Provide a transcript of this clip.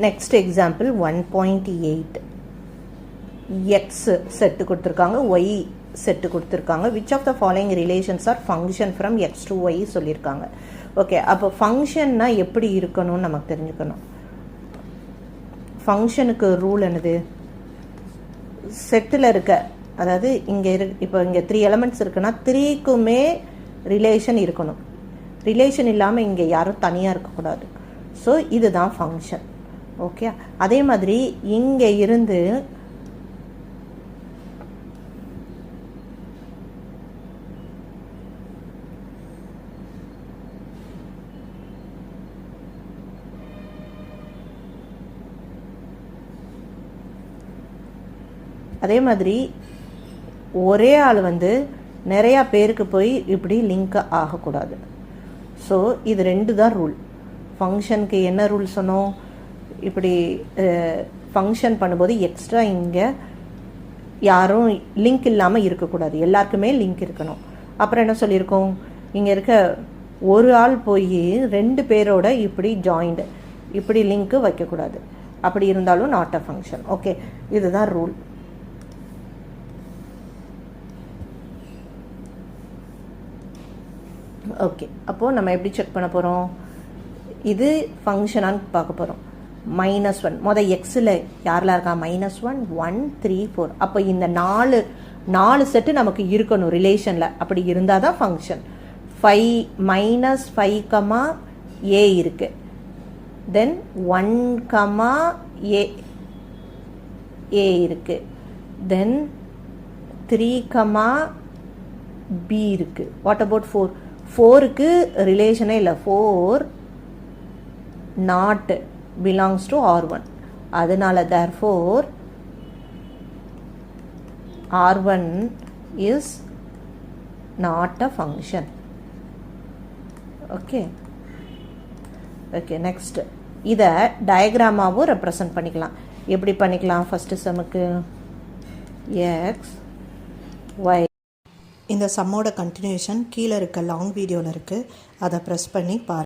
Next example 1.8 X set கொடுத்துருக்காங்க, Y set கொடுத்துருக்காங்க. Which of the following relations are function from X to Y சொல்லியிருக்காங்க. Okay, அப்போ ஃபங்க்ஷன்னா எப்படி இருக்கணும்னு நமக்கு தெரிஞ்சுக்கணும். ஃபங்க்ஷனுக்கு ரூல் என்னது? செட்டில் இருக்க, அதாவது இங்கே இப்போ இங்கே 3 எலமெண்ட்ஸ் இருக்குன்னா 3க்குமே ரிலேஷன் இருக்கணும். ரிலேஷன் இல்லாமல் இங்கே யாரும் தனியாக இருக்கக்கூடாது. ஸோ இதுதான் ஃபங்க்ஷன். ஓகே, அதே மாதிரி இங்கே இருந்து ஒரே ஆள் நிறையா பேருக்கு போய் இப்படி லிங்க் ஆகக்கூடாது. ஸோ இது 2 தான் ரூல். ஃபங்க்ஷனுக்கு என்ன ரூல் சொன்னோம்? இப்படி ஃபங்க்ஷன் பண்ணும்போது எக்ஸ்ட்ரா இங்கே யாரும் லிங்க் இல்லாமல் இருக்கக்கூடாது, எல்லாருக்குமே லிங்க் இருக்கணும். அப்புறம் என்ன சொல்லியிருக்கோம்? இங்கே இருக்க ஒரு ஆள் போய் 2 பேரோட இப்படி ஜாயிண்ட் இப்படி லிங்க்கு வைக்கக்கூடாது. அப்படி இருந்தாலும் நாட் அ ஃபங்க்ஷன். ஓகே, இதுதான் ரூல். ஓகே, அப்போது நம்ம எப்படி செக் பண்ண போகிறோம்? இது ஃபங்க்ஷனான்னு பார்க்க போகிறோம். -1 மொதல் எக்ஸில் யாரெல்லாம் இருக்கா? -1 1 3 4. அப்போ இந்த 4 செட்டு நமக்கு இருக்கணும் ரிலேஷனில். அப்படி இருந்தால் தான் ஃபங்க்ஷன். 5 -5, A இருக்குது. தென் 1, A இருக்குது. தென் 3, B இருக்குது. What about 4? 4க்கு ரிலேஷனே இல்லை. 4 not belongs to R1. அதனால therefore R1 is not a function. Okay, next இதை டயக்ராமாவும் ரெப்ரசன்ட் பண்ணிக்கலாம். எப்படி பண்ணிக்கலாம்? ஃபர்ஸ்ட் சம்முக்கு x y. இந்த சம்மோட கண்டினியூஷன் கீழே இருக்க லாங் வீடியோவில் இருக்குது, அதை ப்ரெஸ் பண்ணி பாருங்கள்.